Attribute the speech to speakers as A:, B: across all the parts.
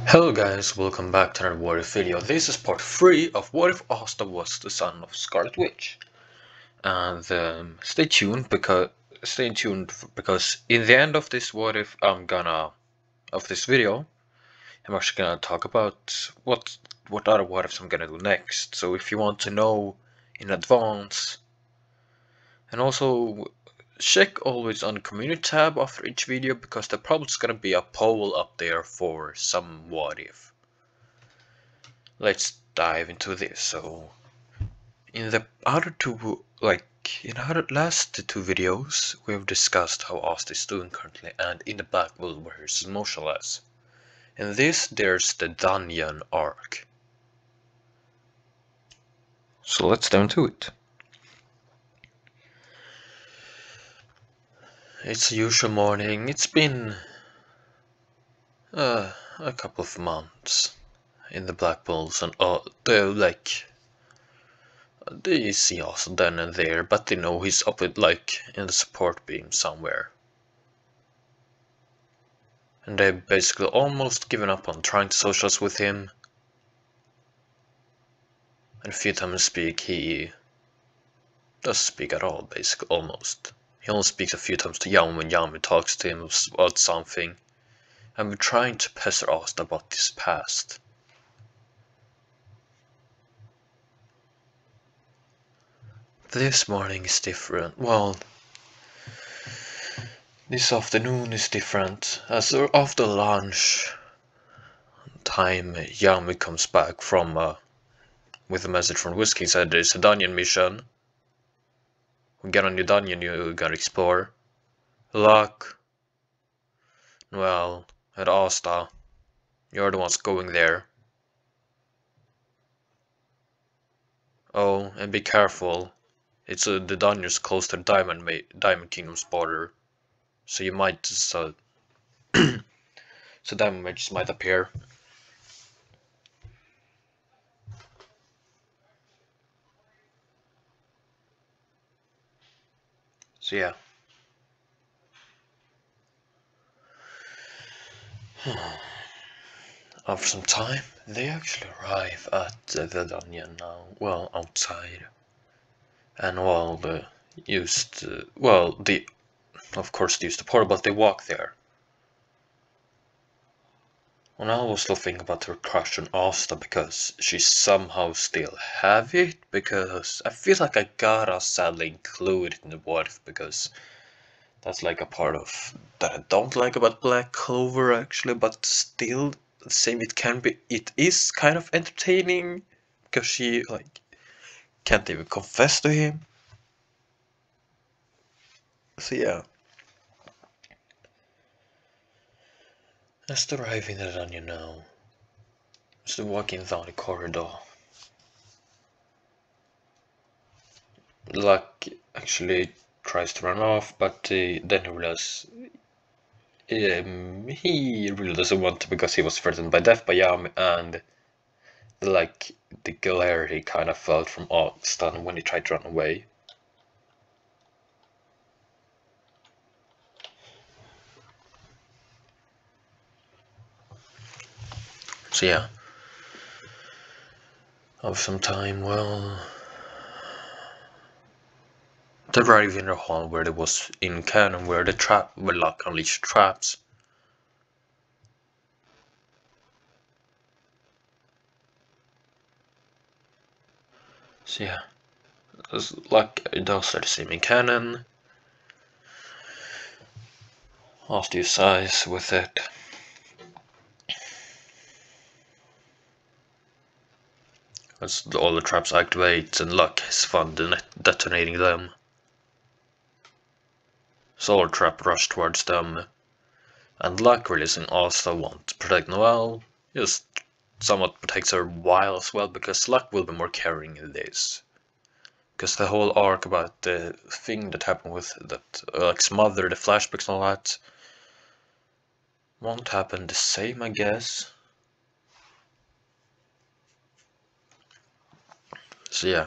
A: Hello guys, welcome back to another What If video. This is part 3 of What If Asta was the son of Scarlet Witch. And stay tuned because in the end of this What If of this video, I'm actually gonna talk about what other What Ifs I'm gonna do next. So if you want to know in advance, and also check always on the community tab after each video because there's probably gonna be a poll up there for some What If. Let's dive into this. So in the other two, in our last two videos, we have discussed how Asta is doing currently, and in the Black Bull where he's emotionless. In this, there's the dungeon arc. So let's dive into it. It's the usual morning. It's been a couple of months in the Black Bulls, and they see us then and there, but they know he's up with in the support beam somewhere. And they've basically almost given up on trying to socialize with him. And a few times speak, he doesn't speak at all, basically, almost. He only speaks a few times to Yami when Yami talks to him about something. And we're trying to pester Asta about his past. This morning is different. Well, this afternoon is different. As after lunch time, Yami comes back from with a message from Whiskey, said there's a dungeon mission. We get on your dungeon, you gotta explore. Luck. Well, at Asta, you're the ones going there. Oh, and be careful. It's the dungeon's close to the Diamond Kingdom's border, so you might so Diamond Mages might appear. So yeah. After some time, they actually arrive at the dungeon now. Well, outside, and while they of course they used the portal, but they walk there. And I was still thinking about her crush on Asta because she somehow still have it, because I feel like I gotta sadly include it in the what if, because that's like a part of that I don't like about Black Clover actually, but still the same it is kind of entertaining because she can't even confess to him. So yeah. Just arriving at the dungeon now. Just walking down the corridor. Luck actually tries to run off, but then he realizes he really doesn't want to because he was threatened by death by Yami, and the glare he kind of felt from Asta when he tried to run away. So yeah. Of some time, well, they arrived in the hall where there was in canon where Luck unleashed traps. So yeah, Luck does the same in canon. After you size with it. As all the traps activate and Luck has fun detonating them. Solar Trap rushed towards them, and Luck releasing Asta wants to protect Noelle, just somewhat protects her while as well, because Luck will be more caring in this. Because the whole arc about the thing that happened with Luck's mother, the flashbacks and all that, won't happen the same, I guess. So yeah.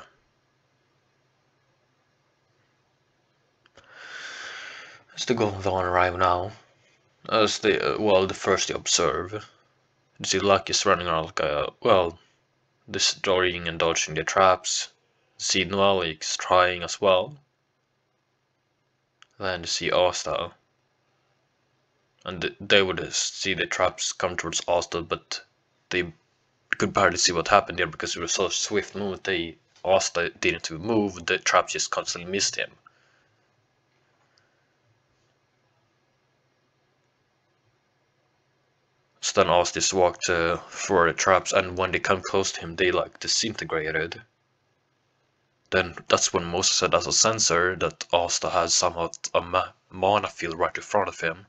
A: As the Golden Dawn arrive now, as the first they observe, You see Luck is running around like well, destroying and dodging the traps. See Noelle is trying as well. Then you see Asta. And they would see the traps come towards Asta, but they could barely see what happened there because it was so swift movement. Asta didn't move, the traps just constantly missed him. So then Asta just walked for the traps, and when they come close to him, they like disintegrated. Then that's when Moses said as a sensor that Asta has somewhat a mana field right in front of him.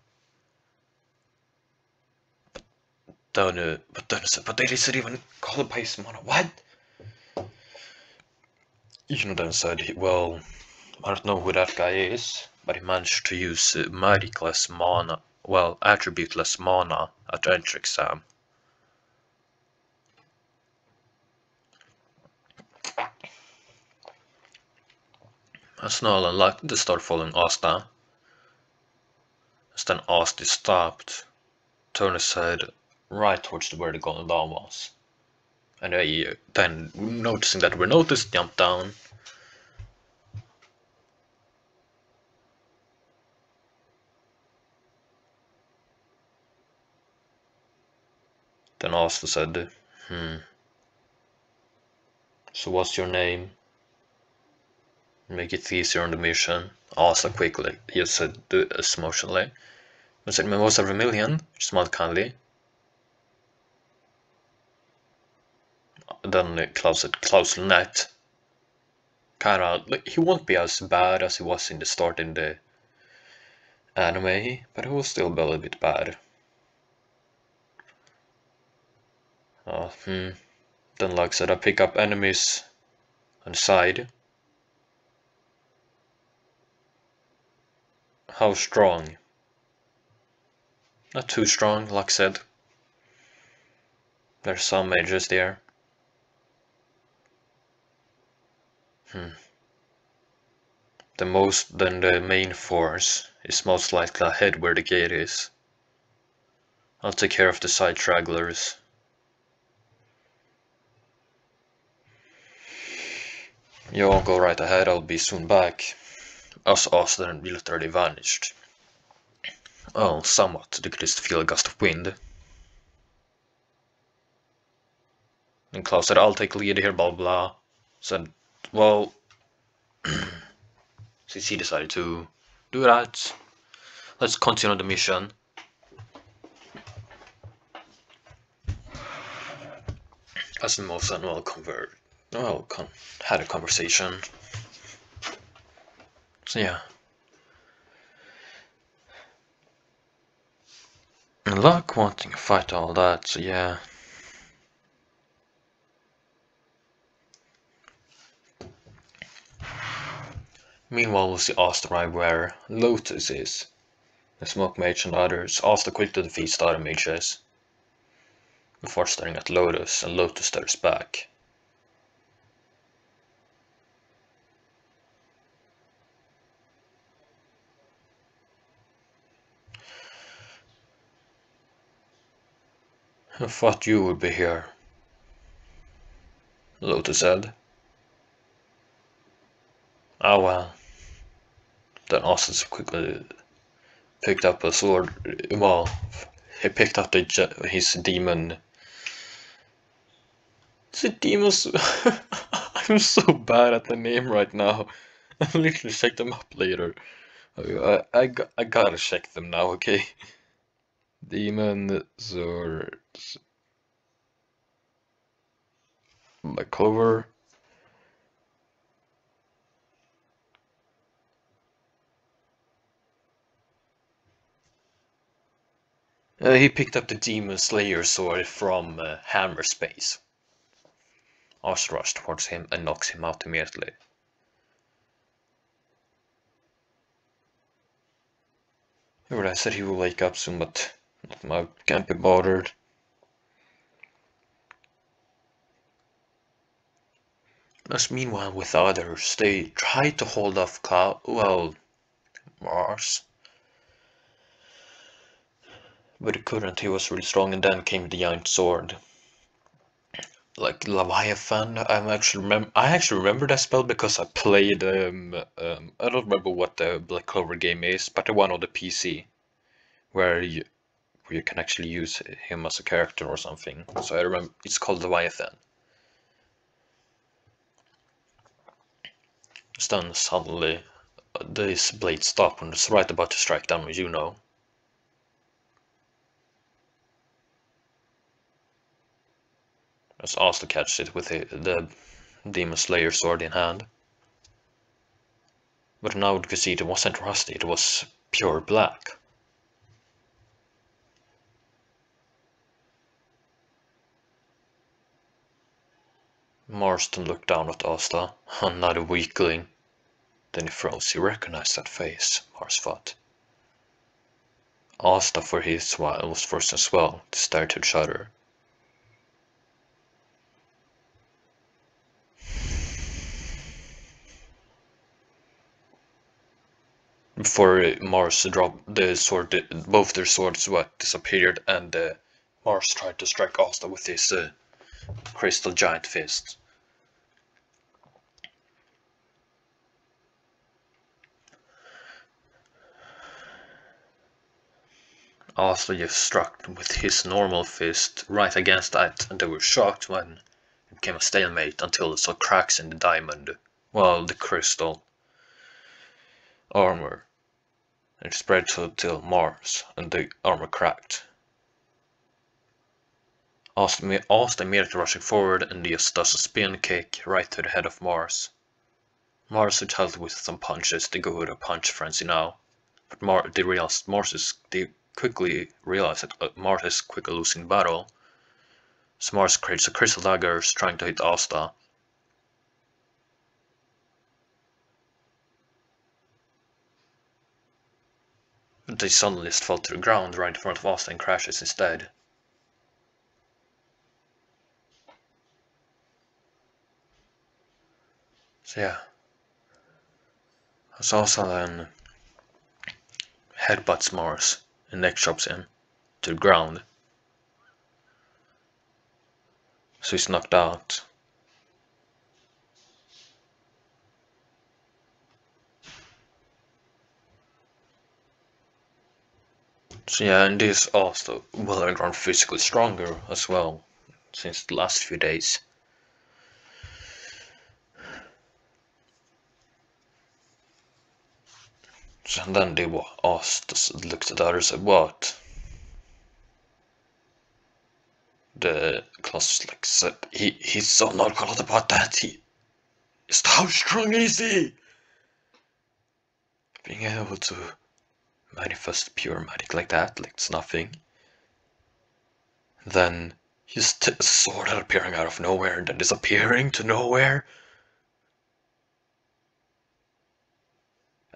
A: But they didn't even call it by his mana. What? Then said, well, I don't know who that guy is, but he managed to use magic-less mana, well, attribute-less mana at the entry exam. As Noel and Luck they start following Asta. As then Asta stopped, turned his head right towards where the golden dawn was. And they then, noticing that we're noticed, jumped down. Then Asta said, so what's your name? Make it easier on the mission. Asta quickly, he said emotionally. I said, my was a Vermilion, she smiled kindly. Then Klaus said, Klaus Net. Kinda, he won't be as bad as he was in the start in the anime, but he will still be a little bit bad. Then like said, I pick up enemies on the side. How strong? Not too strong, like said. There's some mages there. The main force is most likely ahead where the gate is. I'll take care of the side stragglers. You all go right ahead, I'll be soon back. Asta and literally vanished. Well, somewhat, they could just feel a gust of wind. And Klaus said, I'll take lead here, blah blah. Said, well, since he decided to do that, let's continue the mission. As Mimosa and had a conversation. So yeah. And Luck wanting to fight all that, so yeah. Meanwhile, we'll see Asta arrive where Lotus is. The Smoke Mage and others. Asta quickly defeats the other mages. Before staring at Lotus, and Lotus stares back. I thought you would be here, Lotus said. Ah well. Then Asta quickly picked up a sword. Well, he picked up his demon. Is it demons? I'm so bad at the name right now. I'll literally check them up later. I gotta check them now, okay? Demon swords. My cover. He picked up the Demon Slayer sword from Hammer Space. Asta rushes towards him and knocks him out immediately. I said he will wake up soon, but I can't be bothered. As meanwhile with others, they try to hold off Mars. But he couldn't, he was really strong, and then came the giant sword. Like Leviathan, I actually remember that spell because I played I don't remember what the Black Clover game is, but the one on the PC where you can actually use him as a character or something. So I remember it's called Leviathan. Then suddenly this blade stopped when it's right about to strike down, you know. As Asta catches it with the Demon Slayer sword in hand. But now we could see it wasn't rusty, it was pure black. Marston looked down at Asta. Another weakling. Then he froze. He recognized that face, Mars thought. Asta, for his while, was forced as well to stare to each other. Before Mars dropped the sword, both their swords disappeared, and Mars tried to strike Asta with his crystal giant fist. Asta just struck with his normal fist right against that, and they were shocked when it became a stalemate until they saw cracks in the diamond, well, the crystal armor. It spread till Mars, and the armor cracked. Asta immediately rushing forward and just does a spin kick right to the head of Mars. Mars retaliated with some punches. They go with a punch frenzy now, but they quickly realize that Mars is quickly losing the battle. So Mars creates a crystal daggers trying to hit Asta. But they suddenly just fall to the ground right in front of Asta and crashes instead. So yeah. As Asta then headbutts Mars and neck chops him to the ground. So he's knocked out. So yeah, and this also will have grown physically stronger as well since the last few days. So then they were asked, looked at the others and said, what? The class like said, he's so not called about that. How strong is he? Being able to manifest pure magic like that, like it's nothing. Then his sword appearing out of nowhere and then disappearing to nowhere.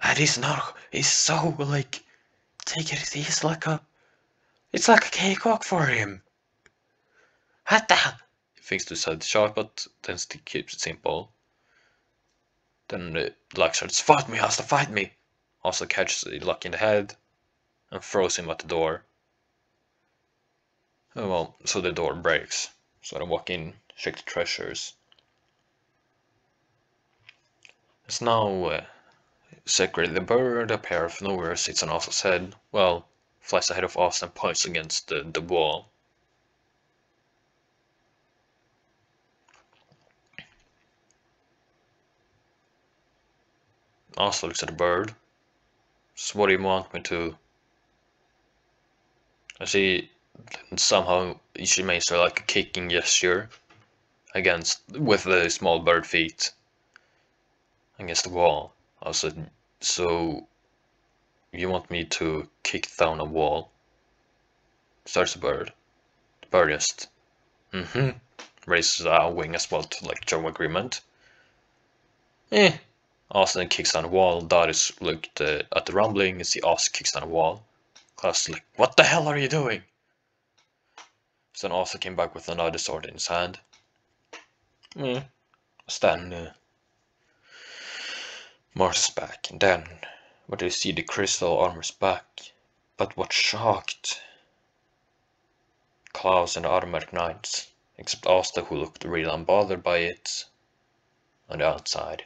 A: And he's so like, take it easy, it's like a cakewalk for him. What the hell? He thinks to side shot, but then still keeps it simple. Then Luck starts, fight me, Asta, fight me. Also catches Luck in the head and throws him at the door. Oh, well, so the door breaks. So they walk in, check the treasures. It's now Sacred the bird, a pair of nowhere, sits on Asta's head. Well, flies ahead of Asta and points against the wall. Asta looks at the bird. So what do you want me to? I see somehow she makes her like a kicking gesture with the small bird feet against the wall. I said, so you want me to kick down a wall? Starts the bird. The bird just raises a wing as well to like show agreement. Austin kicks down the wall. Darius looked at the rumbling and see Austin kicks down the wall. Klaus like, what the hell are you doing? So then Austin came back with another sword in his hand. Then Mars is back, and then what do you see? The crystal armor's back. But what shocked Klaus and the automatic knights, except Asta, who looked really unbothered by it on the outside.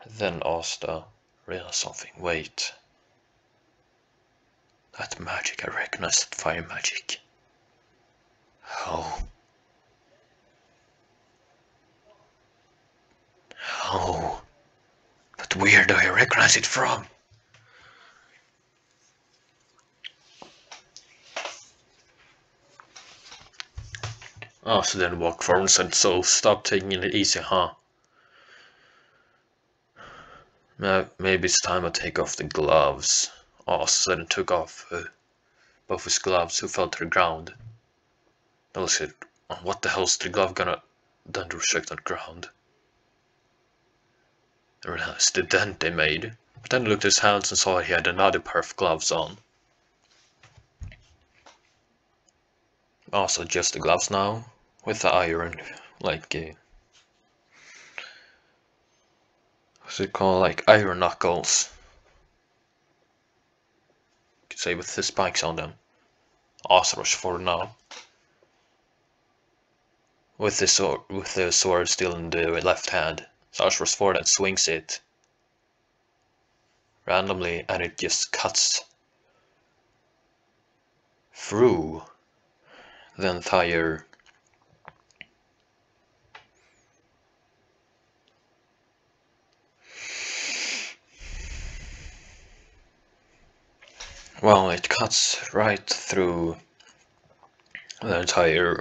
A: Then Asta realized something. Wait. That magic, I recognize that fire magic. How? How? But where do I recognize it from? Asta then walked forward and said, so stop taking it easy, huh? Maybe it's time I take off the gloves. Asta then took off both his gloves, who fell to the ground. Then said, what the hell's the glove gonna done to restrict on the ground? I realized the dent they made, but then looked at his hands and saw he had another pair of gloves on. Also just the gloves now, with the iron, like what's it called, like iron knuckles. You could say with the spikes on them. Also rush forward now. With the sword still in the left hand. Sarge rushes forward and swings it randomly, and it just cuts through the entire it cuts right through the entire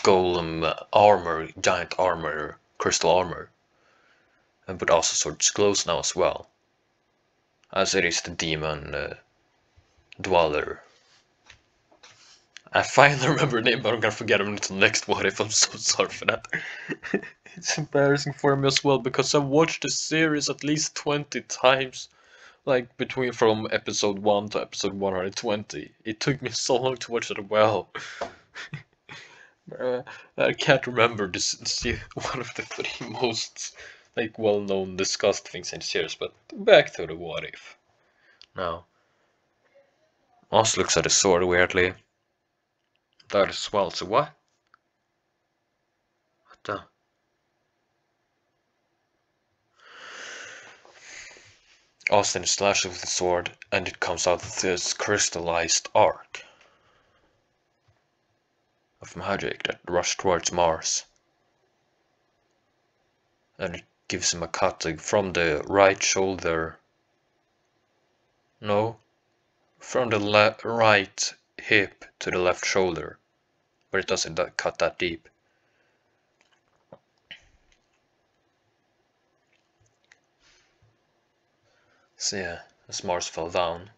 A: golem armor, giant armor, crystal armor, but also swords close now as well, as it is the demon dweller. I finally remember the name, but I'm gonna forget him until next what if. I'm so sorry for that. It's embarrassing for me as well, because I've watched the series at least 20 times. Like, from episode 1 to episode 120. It took me so long to watch it well. I can't remember this one of the 3 most, like, well-known discussed things in the series, but back to the what if. Now, Oz looks at his sword weirdly. That as well, so what? What the? Austin slashes with the sword, and it comes out of this crystallized arc of magic that rushes towards Mars. And it gives him a cut from the right shoulder. No, from the right hip to the left shoulder, but it doesn't cut that deep. So yeah, as Mars fell down,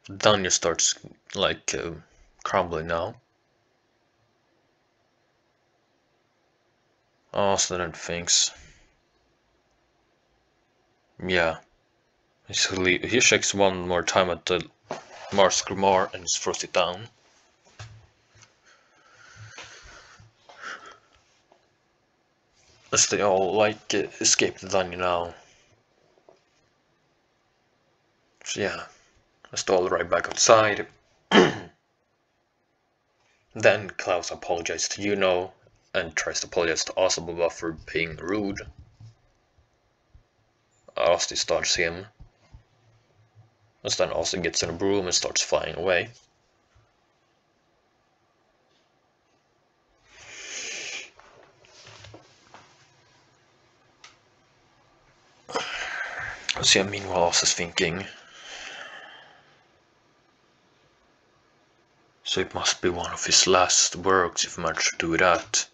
A: the dungeon starts like crumbling now. Austin then thinks, yeah, he checks one more time at the Mars Grimoire and throws it down. As they all like escape the dungeon now. So yeah, let's all right back outside. Then Klaus apologizes to Juno and tries to apologize to Asababa for being rude. Asti starts him. And then Asti gets in a broom and starts flying away. So yeah, meanwhile Asti's thinking, so it must be one of his last works if he managed to do that.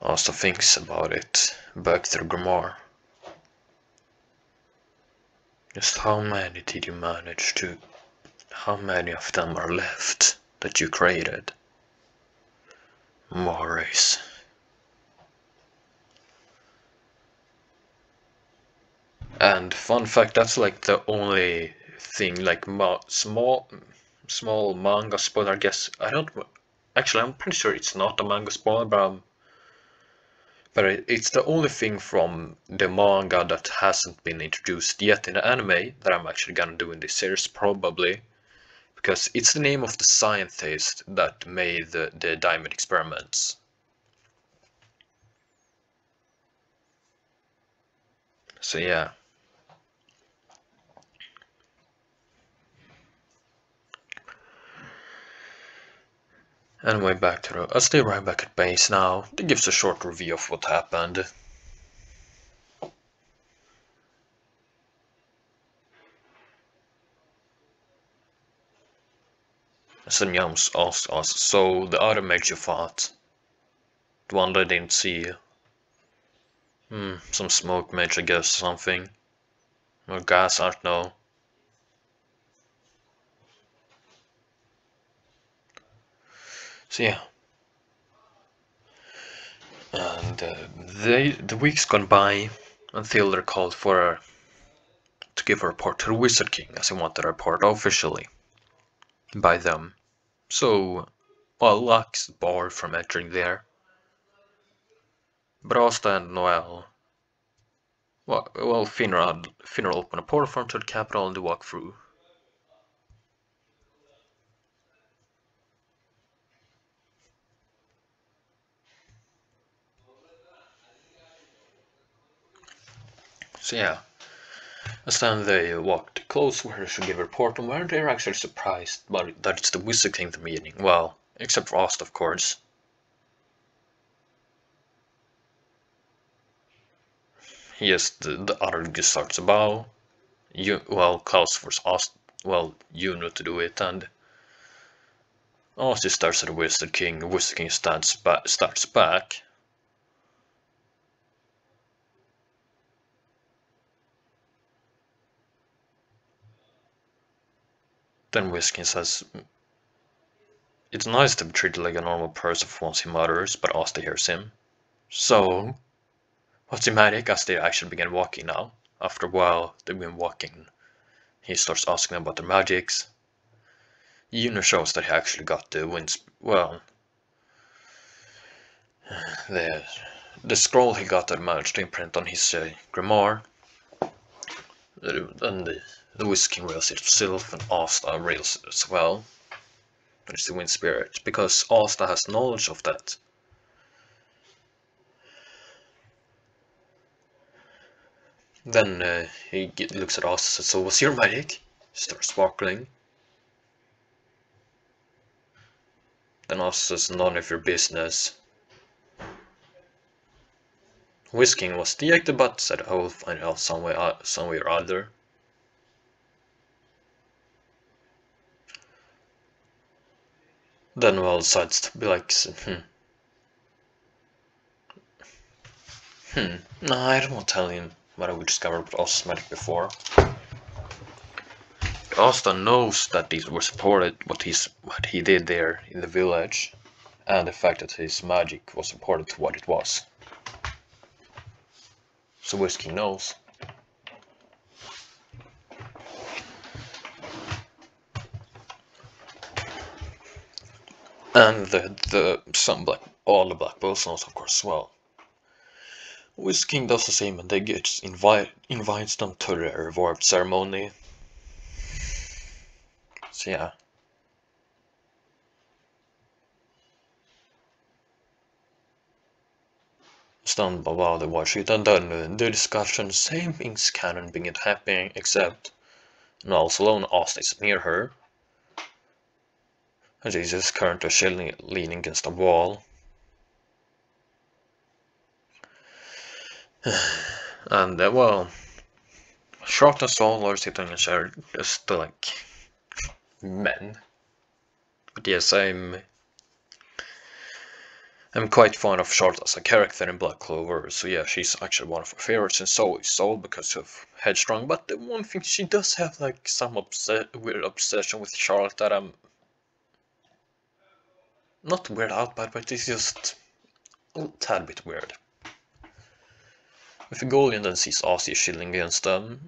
A: Asta thinks about it, back to the Grimoire. Just how many did you manage to... How many of them are left that you created? Morris. And fun fact, that's like the only thing, like small manga spoiler, I guess. I'm pretty sure it's not a manga spoiler, but But it's the only thing from the manga that hasn't been introduced yet in the anime that I'm actually gonna do in this series, probably. Because it's the name of the scientist that made the diamond experiments. So yeah. Anyway, back to I'll stay right back at base now. That gives a short review of what happened. Sun Yams asked us, so the other mage you fought? The one that didn't see you? Some smoke mage I guess, something. Or gas, I don't know. So yeah. And the weeks gone by until they're called for to give a report to the Wizard King, as he wanted a report officially by them. So, well, Lux barred from entering there. But Asta and Noel, Finra opened a portal for him to the capital and they walk through. So yeah, as then they walked close where they should give a report, and where they're actually surprised that it's the Wizard King they're meeting. Well, except for Asta, of course. Yes, the other just starts to bow. Klaus was asked, you know to do it, and Asta starts at the Wizard King. The Wizard King starts back. Then Wizard King says, it's nice to be treated like a normal person once he mutters, but Asta hears him. So, what's the magic? As they actually begin walking now. After a while, they've been walking. He starts asking them about their magics. Yuno shows that he actually got the the scroll he got that managed to imprint on his grimoire. And the Wizard King rails it himself, and Asta rails it as well. But it's the Wind Spirit, because Asta has knowledge of that. Then he looks at Asta and says, so what's your magic? Starts sparkling. Then Asta says, none of your business. Whisking was dejected but said, I will find out some way or other. Then Noel decides to be like, no, I don't want to tell him what we discovered with Asta's magic before. Asta knows that these were supported, what he did there in the village, and the fact that his magic was supported to what it was. So Whiskey knows. And all the Black Bulls knows, of course, as well. Wizard King does the same, and they invites them to the reward ceremony. So yeah. Stunned by while they watch it, and then the discussion, same things canon being happening, except Noel's alone. Asta is near her. And Jesus is currently leaning against a wall. And Charlotte and Saul are sitting in a chair, just like men. But yes, I'm quite fond of Charlotte as a character in Black Clover, so yeah, she's actually one of my favorites, and so is Saul because of Headstrong. But the one thing, she does have like some weird obsession with Charlotte that I'm not weird out by, but it's just a tad bit weird. With the Golian then sees Ozzy shielding against the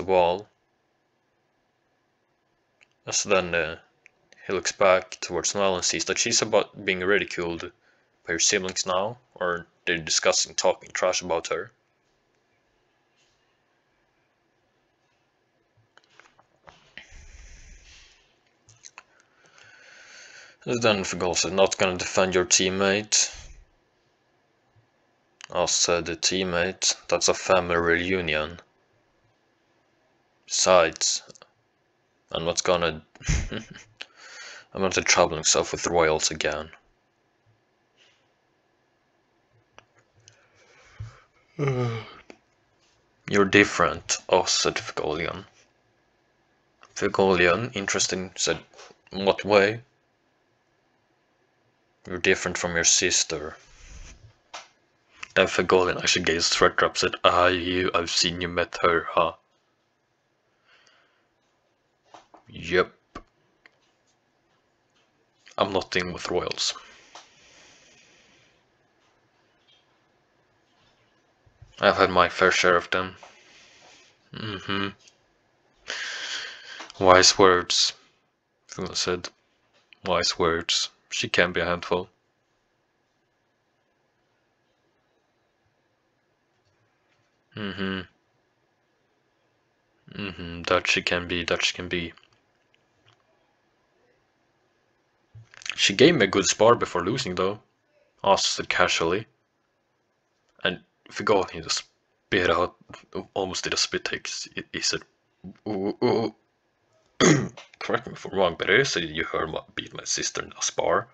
A: wall. So then he looks back towards Noel and sees that she's about being ridiculed by her siblings now, or they're discussing talking trash about her. Then Figol not gonna defend your teammate. Asta the teammate, that's a family reunion. Besides, I'm not gonna I'm not troubling myself with royals again. You're different, said Figolian. Figolian, interesting, said, in what way? You're different from your sister. Then Figolian actually gave a threat drop, said, I've seen you met her, huh? Yep. I'm not in with royals. I've had my fair share of them. Wise words, Figolian said. Wise words. She can be a handful. That she can be. She gave me a good spar before losing, though. Asta said casually. And Figolian he just spit out, almost did a spit take. He said, ooh. Correct me if I'm wrong, but I said you heard me beat my sister in a spar.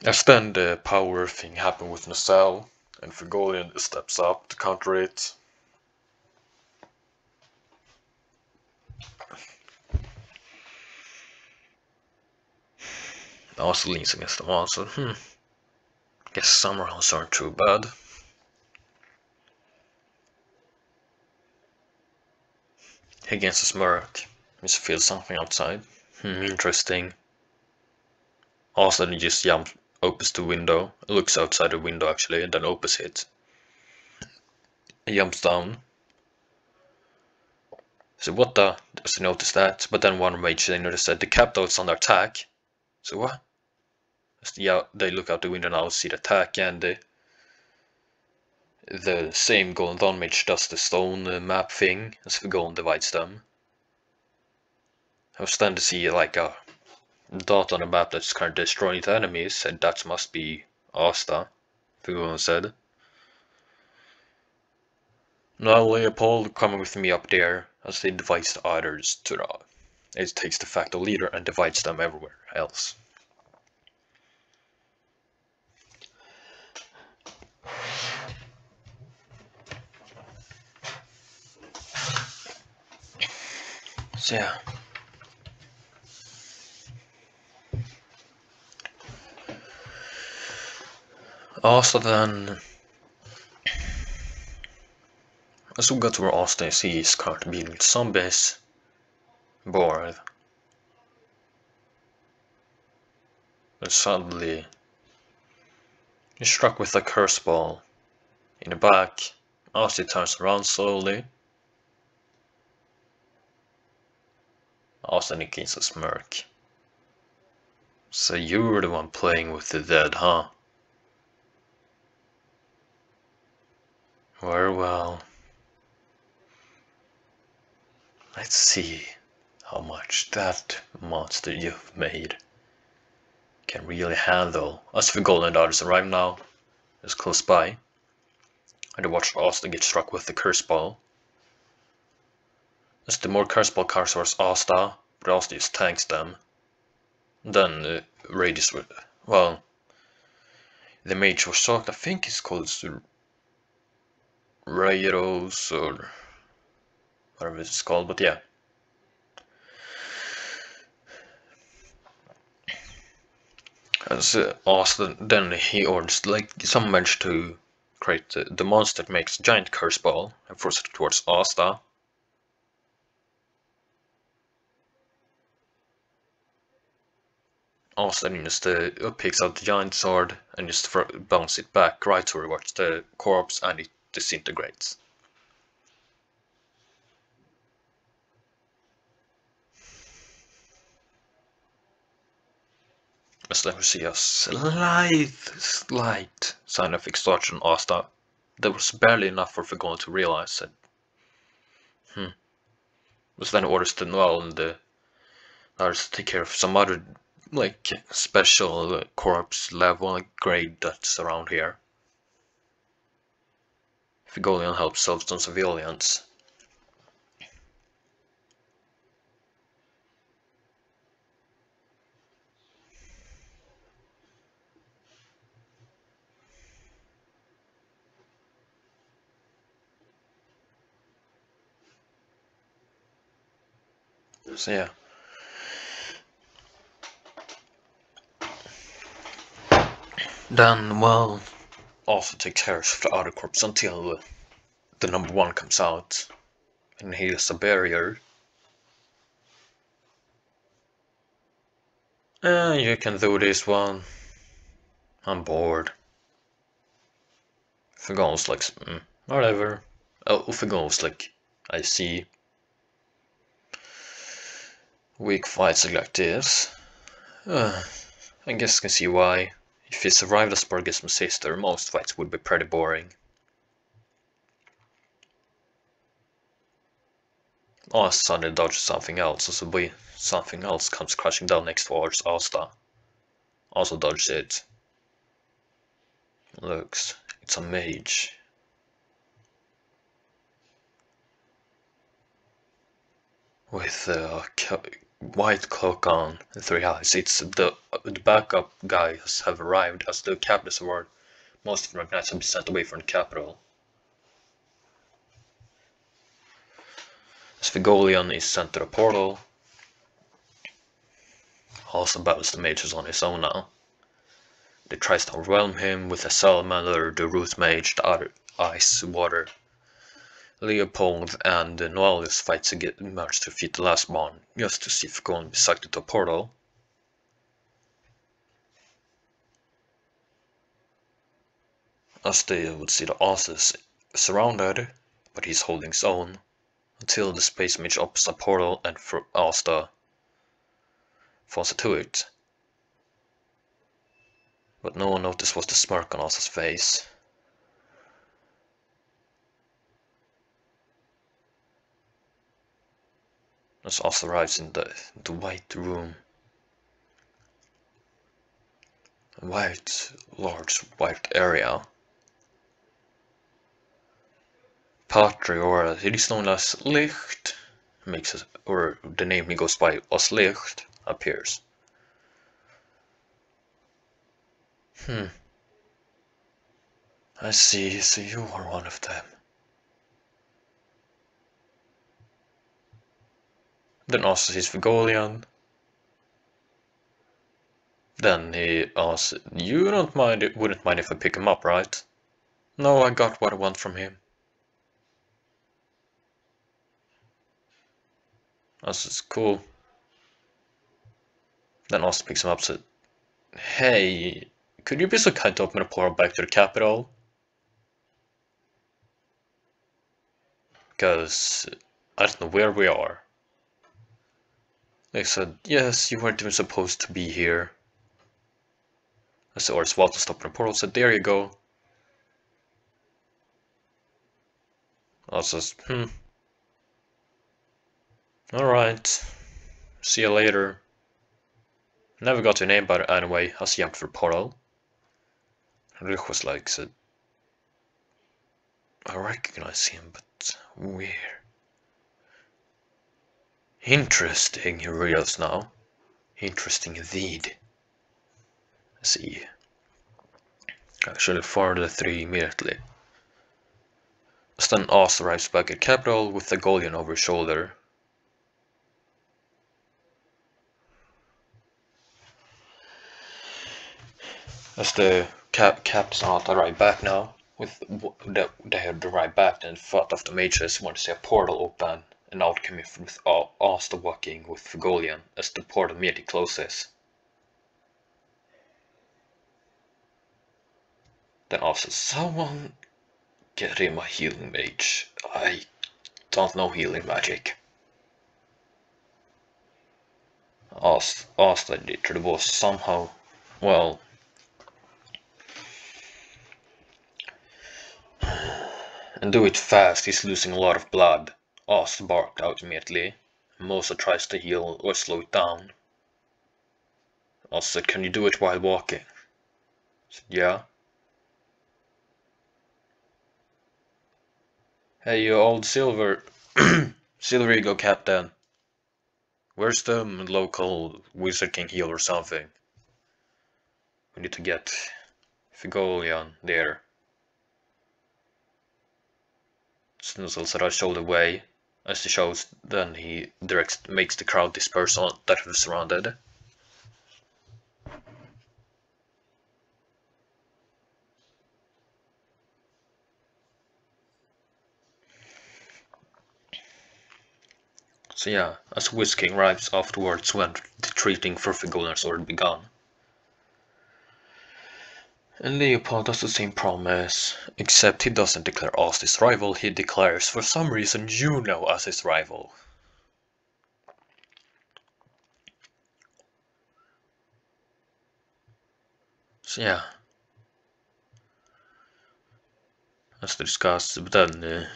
A: As then the power thing happened with Nacelle, and Figolian steps up to counter it. Also leans against the wall, so guess some rounds aren't too bad. Against a smirk, just feels something outside. Interesting. Also, he just jumps, opens the window, looks outside the window actually, and then opens it. He jumps down. So what the? Doesn't notice that, but then one mage they notice that the capital is under attack. So what? Yeah, they look out the window now, see the attack, and the same Golden Dawn mage does the stone map thing as the Golden divides them. I was then to see like a dot on a map that's kind of destroying the enemies, and that must be Asta, the Golden said. Now Leopold coming with me up there as they divide the others to the. It takes the facto leader and divides them everywhere else. So yeah. Also then, as we got to where Asta sees Scarlet beating with zombies, bored. And suddenly, he's struck with a curse ball in the back. Asta turns around slowly. Asta indicates a smirk. So you were the one playing with the dead, huh? Very well. Let's see how much that monster you've made can really handle. As the golden daughters arrive now, is close by, and they watch Asta get struck with the curse ball. As the more curse ball comes towards Asta, but Asta just tanks them. Then Radius, well, the mage was shocked. I think it's called Rairos or whatever it's called, but yeah. As Asta, then he orders like some managed to create the monster that makes a giant curse ball and force it towards Asta. Asta then just picks out the giant sword and just bounces it back right towards the corpse, and it disintegrates. As then we see a slight sign of exhaustion on Asta. There was barely enough for Fagol to realize that. Was then orders to Noel and the others to take care of some other, like, special corpse level grade that's around here. Fagolian helps some civilians. So yeah. Then, well, also takes care of the other corpse until the number one comes out. And he is a barrier. You can do this one. I'm bored. Fagol's like, whatever. Oh, Fagol's like, I see. Weak fights like this. I guess I can see why. If he survived as Borgism's sister, most fights would be pretty boring. Oh, suddenly dodges something else, so something else comes crashing down next towards Asta. Also dodges it. Looks, it's a mage. With a white cloak on and 3 eyes. It's the backup guys have arrived as the captain's award. Most of the knights have been sent away from the capital. Svigolian is sent to the portal. Also battles the mages on his own now. They tries to overwhelm him with a salamander, the root mage, the other ice, water. Leopold and Noelius fights to merge to defeat the last one, just to see if Gon be sucked into a portal. As they would see the Asta is surrounded, but he's holding his own, until the space mage opens a portal and Asta falls into it. But no one noticed was the smirk on Asta's face. As Asta arrives in the white room. A large white area. Patri, or it is known as Licht, or the name he goes by as Licht, appears. I see, so you are one of them. Then Asta sees Vigolian. Then he asks, you wouldn't mind if I pick him up, right? No, I got what I want from him. That's cool. Then Asta picks him up and says, hey, could you be so kind to open a portal back to the capital? Because I don't know where we are. They said, yes, you weren't even supposed to be here. I said, or Swalt to stop in the portal, said, there you go. I says, alright. See you later. Never got your name, but anyway, I jumped for the portal. Rich was like, said, I recognize him, but where? Interesting, he realizes now. Interesting indeed. I see. Actually, for the 3 immediately. Then Asta arrives back at capital with the Golian over his shoulder. As the captains are not arrived back now, they had arrived back and fought off the mages want to see a portal open, and out came with Asta walking with Fagolian as the portal immediately closes. Then Asta, someone get him a healing mage. I don't know healing magic. Asta literally was somehow Well, and do it fast, he's losing a lot of blood. Asta barked out immediately. Mosa tries to heal or slow it down. Asta said, "Can you do it while walking?" I said, "Yeah." "Hey, you old silver Silver Captain. Where's the local Wizard King heal or something? We need to get Figolian there." Snoozle said, "I showed the way." As he shows, then he makes the crowd disperse that was surrounded. So yeah, as Whisking arrives afterwards when the treating for Figolian's already begun. And Leopold does the same promise, except he doesn't declare Asta his rival, he declares for some reason Juno as his rival. So yeah, as discussed, but then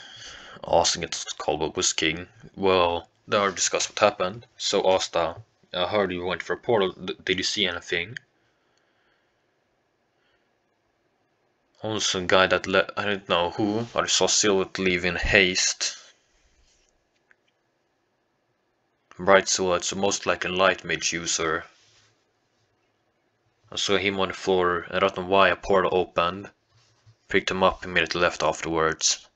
A: Asta gets called by Whisking. Well, they are discuss what happened. So Asta, I heard you went for a portal, did you see anything? Also a guy that I don't know who, but I saw Silhouette leave in haste. Bright Silhouette, so most like a light mage user. I saw him on the floor, I don't know why a portal opened. Picked him up, immediately left afterwards.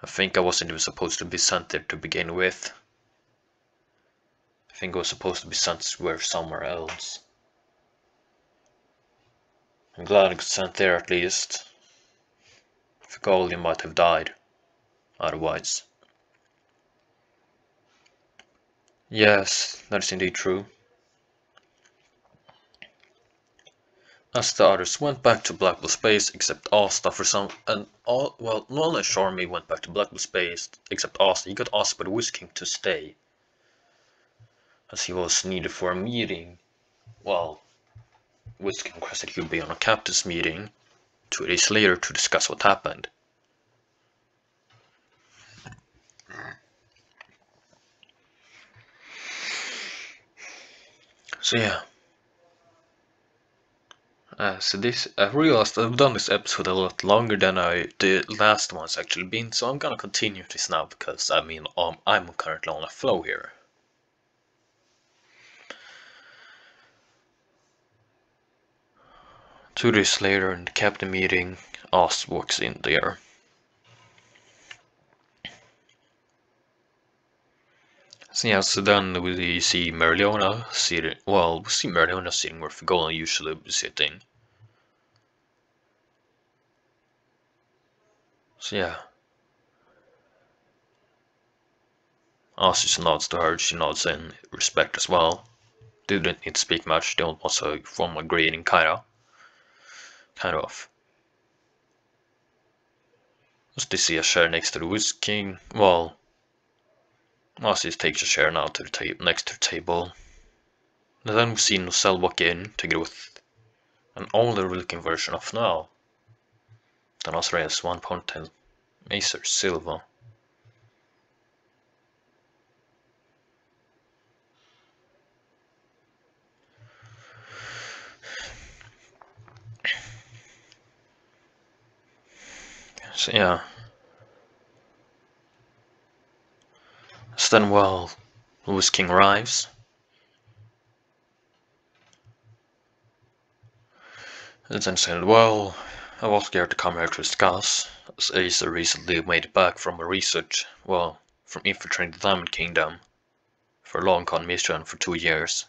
A: I think I wasn't even supposed to be sent there to begin with. I think I was supposed to be sent somewhere else. I'm glad I got sent there at least. Figolian might have died otherwise. Yes, that is indeed true. As the others went back to Blackpool Space, except Asta for some, and all, well, Nolan and Charmy went back to Blackpool Space, except Asta. He got asked by the Whisking to stay, as he was needed for a meeting. Well, Whisking requested he would be on a captain's meeting 2 days later to discuss what happened. So yeah. I realized I've done this episode a lot longer than the last one's actually been, so I'm gonna continue this now because I mean I'm currently on a flow here. 2 days later, in the captain meeting, Oz walks in there. So yeah, so then we see Merliona sitting. Well, we see Merliona sitting where Figolian usually would be sitting. So yeah. Oz just nods to her, she nods in respect as well. They didn't need to speak much, they also form a greeting, kinda. Kind of. As they see a chair next to the Whisking, well, Ozzy takes a chair now to the next to the table. And then we see Nocelle walk in together with an older looking version of now. Then Ozzy has 1.10 Acer Silva. So yeah. So then, well, Whisking arrives. And then said, well, I was scared to come here to discuss, as Acer recently made it back from a research, well, from infiltrating the Diamond Kingdom for a long-con mission for 2 years.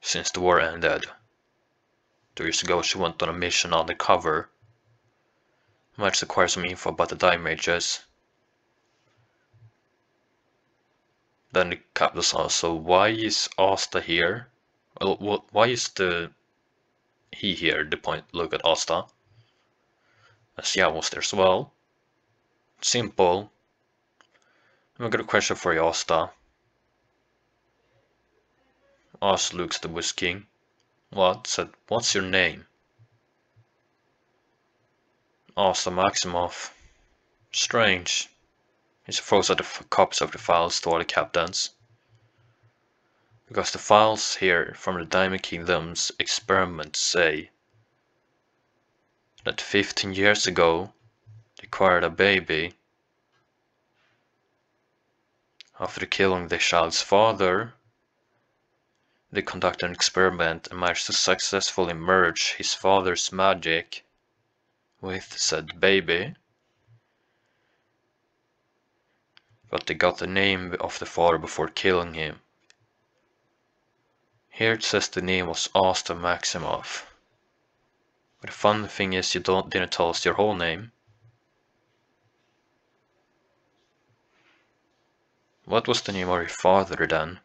A: Since the war ended. 2 years ago she went on a mission undercover. Managed to acquire some info about the Dire Mages. Then the captain saw, so why is Asta here? Well, why is he here? The point, look at Asta. As yeah was there as well. Simple. I've got a question for you, Asta. Asta looks at the Witch King. What? Said, what's your name? Asta Maximoff. Strange. He throws out the copies of the files to all the captains. Because the files here from the Diamond Kingdom's experiments say that 15 years ago they acquired a baby. After killing the child's father, they conducted an experiment and managed to successfully merge his father's magic with said baby. But they got the name of the father before killing him. Here it says the name was Asta Maximoff. But the fun thing is you didn't tell us your whole name. What was the name of your father then?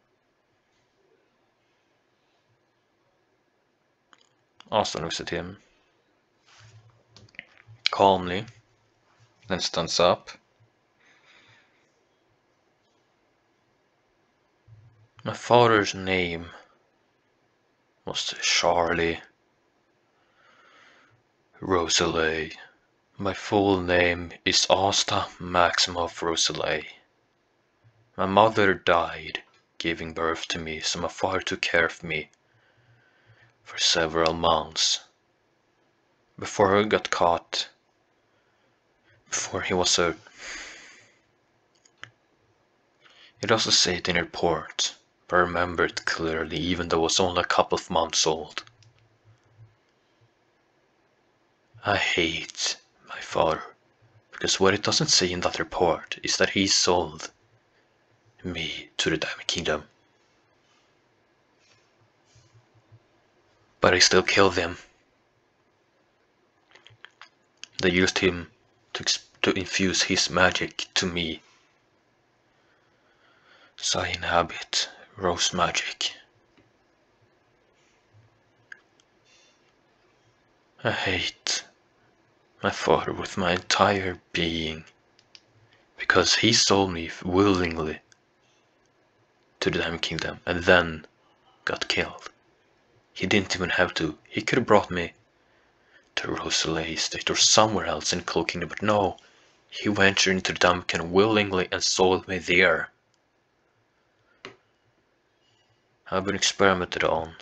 A: Asta looks at him calmly, then stands up. My father's name was Charlie Rosalie. My full name is Asta Maximoff Rosalie. My mother died giving birth to me, so my father took care of me for several months. Before he got caught. Before he was a... It also said in the report, but I remember it clearly even though I was only a couple of months old. I hate my father, because what it doesn't say in that report is that he sold me to the Diamond Kingdom. But I still killed him. They used him to infuse his magic to me. So I inhabit Rose magic. I hate my father with my entire being, because he sold me willingly to the Diamond Kingdom and then got killed. He didn't even have to. He could have brought me to Rosalie Estate or somewhere else in Cloak Kingdom, but no. He ventured into the Diamond Kingdom willingly and sold me there. I've been experimented on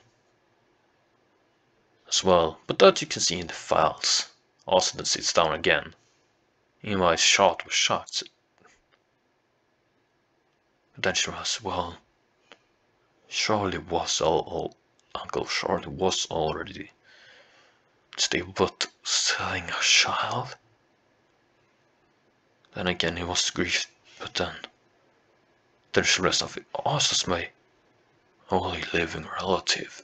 A: as well, but that you can see in the files. Also then sits down again. My shot was shot. But then she was, well, Charlie was Uncle Charlie was already stable, but selling a child? Then again he was grieved, but then she rest of it. Also my only living relative.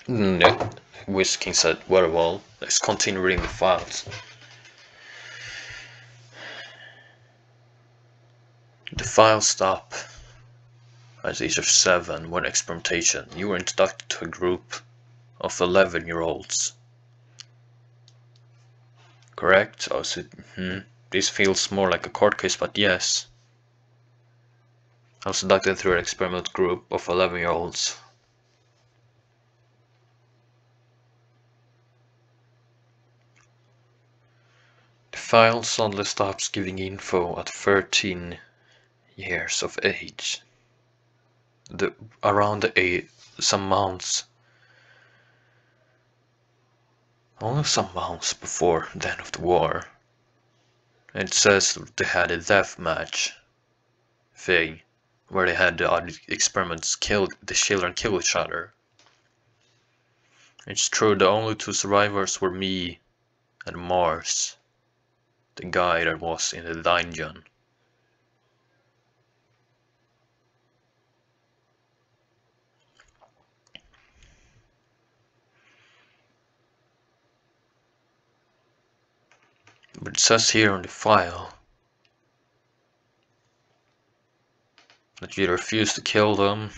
A: No, Witch King said, very well, let's continue reading the files. The files stop at the age of 7 when experimentation. You were introduced to a group of 11-year-olds. Correct? Oh, so, this feels more like a court case, but yes. I was conducted through an experimental group of 11-year-olds. The file suddenly stops giving info at 13 years of age. Around some months. Only some months before the end of the war. And it says they had a death match thing where they had the other experiments the children kill each other. It's true, the only two survivors were me and Mars, the guy that was in the dungeon. But it says here on the file that you refuse to kill them,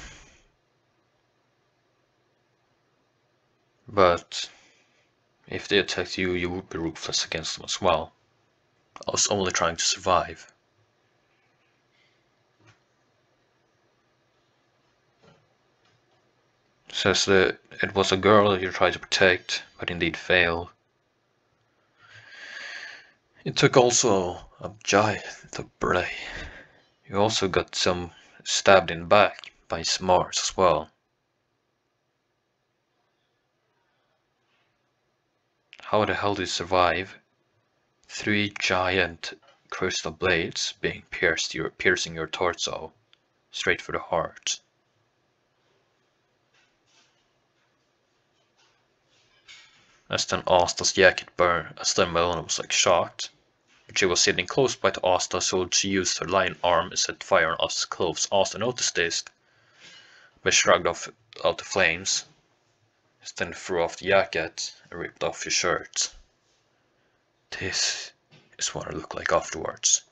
A: but if they attacked you, you would be ruthless against them as well. I was only trying to survive. Says that it was a girl you tried to protect, but indeed failed. It took also a giant to play. You also got some stabbed in the back by Mars as well. How the hell did you survive? 3 giant crystal blades being piercing your torso, straight for the heart. As then Asta's jacket burned, Asta was like shocked. But she was sitting close by to Asta, so she used her lion arm and set fire on Asta's clothes. Asta noticed this, but shrugged out the flames. Then threw off the jacket and ripped off his shirt. This is what I look like afterwards.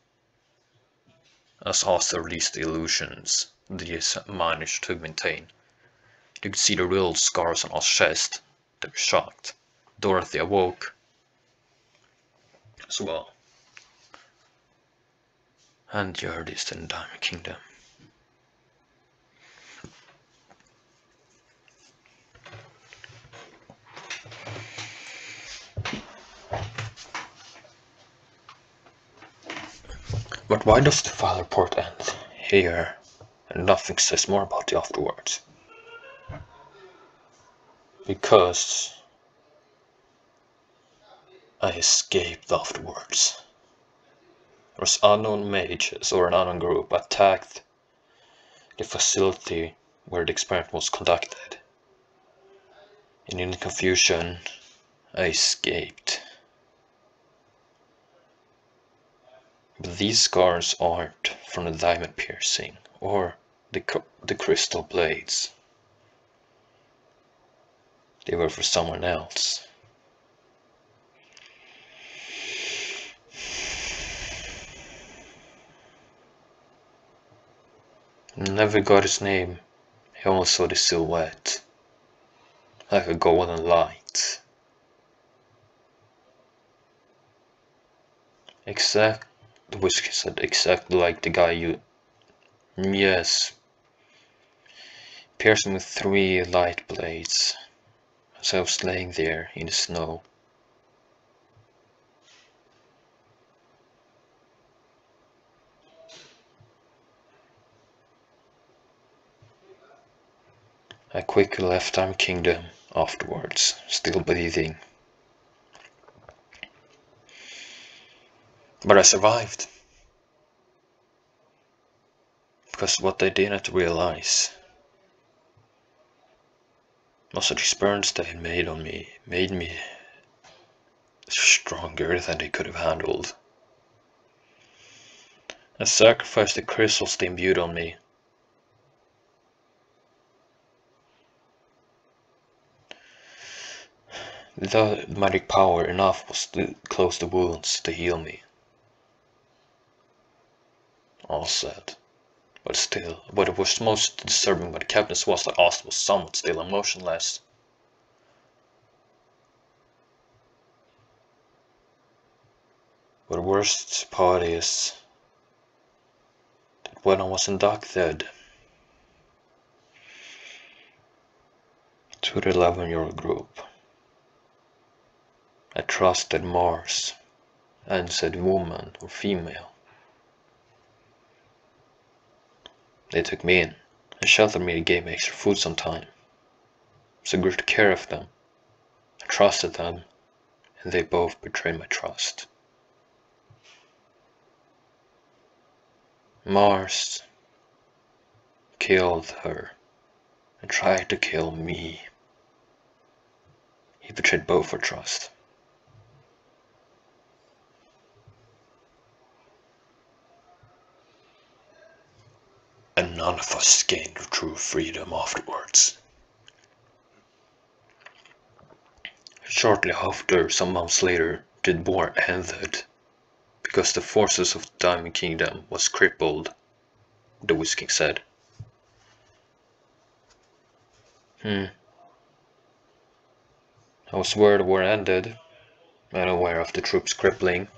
A: As Asta released the illusions these managed to maintain, you could see the real scars on Asta's chest. They were shocked. Dorothy awoke as well. And you heard this in Diamond Kingdom. But why does the file report end here and nothing says more about the afterwards? Because I escaped afterwards. There was unknown mages or an unknown group attacked the facility where the experiment was conducted. And in the confusion, I escaped. But these scars aren't from the diamond piercing or the crystal blades. They were for someone else. Never got his name. He only saw the silhouette, like a golden light. The whiskey said, exactly like the guy you... Yes. Pierced him with 3 light blades, as I was laying there in the snow. I quickly left Time Kingdom afterwards, still bleeding. But I survived. Because what I didn't realize was that the experiments they had made on me made me stronger than they could have handled. I sacrificed the crystals they imbued on me. The magic power enough was to close the wounds to heal me. All said. But still, what was most disturbing about the captains was that Asta was somewhat still and motionless. But the worst part is that when I was inducted to the 11-year-old group, I trusted Mars and said woman or female. They took me in and sheltered me and gave me extra food sometime. So I grew to care of them. I trusted them, and they both betrayed my trust. Mars killed her and tried to kill me. He betrayed both our trust. And none of us gained true freedom afterwards. Shortly after, some months later, the war ended because the forces of the Diamond Kingdom was crippled, the Witch King said. I was aware the war ended, and aware of the troops crippling.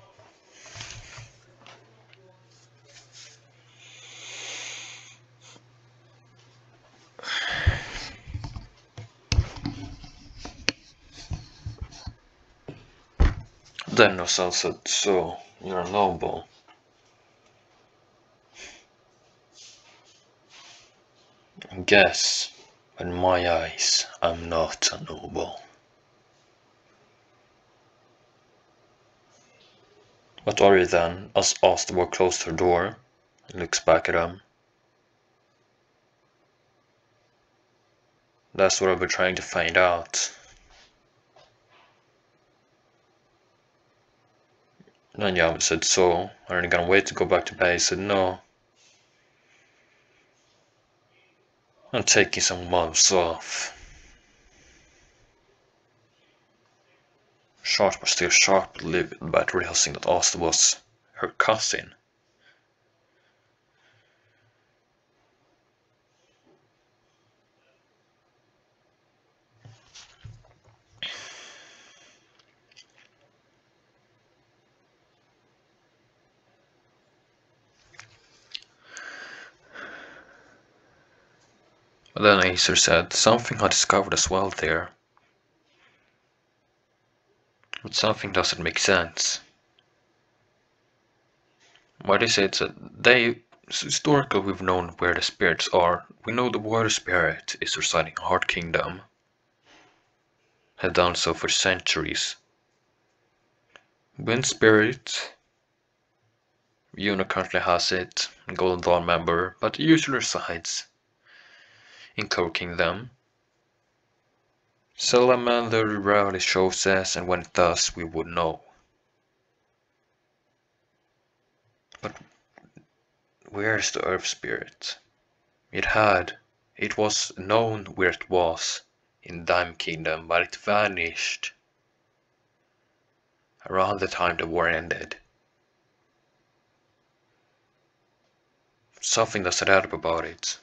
A: then Rosal said, so, you're a noble. Guess, in my eyes, I'm not a noble. What are you then? As Asta walks close to her door and looks back at him. That's what I've been trying to find out. And Yami said, so, are you gonna wait to go back to base? He said, no. I'm taking some months off. Sharp was still sharp, livid about realizing that Asta was her cousin. But then Acer said, something I discovered as well there. But something doesn't make sense. What is it that historically we've known where the spirits are. We know the water spirit is residing in Heart Kingdom. Have done so for centuries. Wind spirit, Yuna currently has it, Golden Dawn member, but it usually resides in Core Kingdom. Salamander rarely shows us, and when it does, we would know. But where is the Earth Spirit? It was known where it was in Dime Kingdom, but it vanished around the time the war ended. Something doesn't add up about it.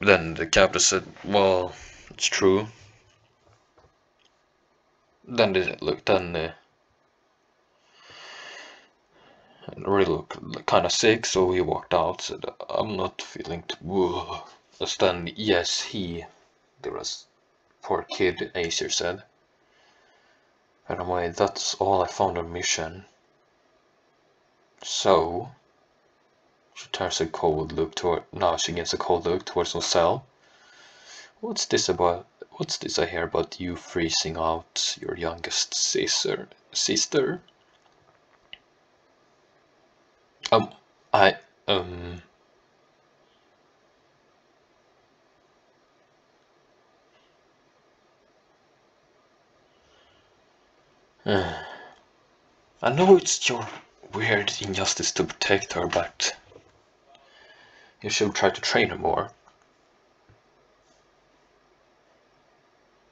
A: Then the captain said, well, it's true. Then they looked and really looked kind of sick, so he walked out, said, I'm not feeling too... As then, yes, there was poor kid, Acer said. Anyway, that's all I found on mission. So, she turns a cold look toward, now she gets a cold look towards Rosal. What's this I hear about you freezing out your youngest sister? I know it's your weird injustice to protect her, but you should try to train her more.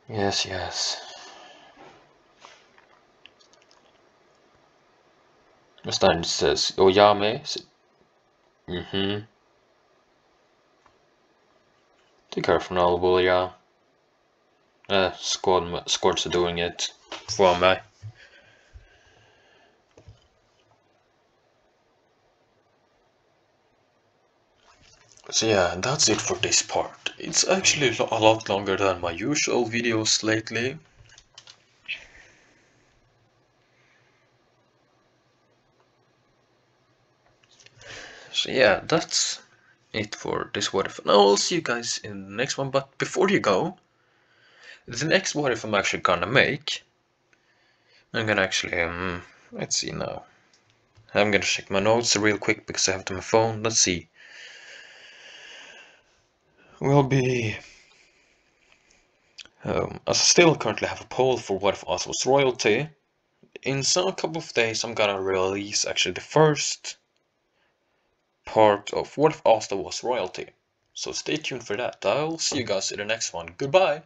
A: Yes, yes. Stein says, Oyame? Mm-hmm. Take care for now, will ya? Squads are doing it for me. So yeah, that's it for this part. It's actually a lot longer than my usual videos lately. So yeah, that's it for this What If. And I'll see you guys in the next one, but before you go, the next What If I'm actually gonna make, I'm gonna actually, let's see now. I'm gonna check my notes real quick because I have it on my phone. Let's see. Will be... I still currently have a poll for What If Asta was royalty. In some couple of days I'm gonna release actually the first part of What If Asta was royalty. So stay tuned for that. I'll see you guys in the next one. Goodbye!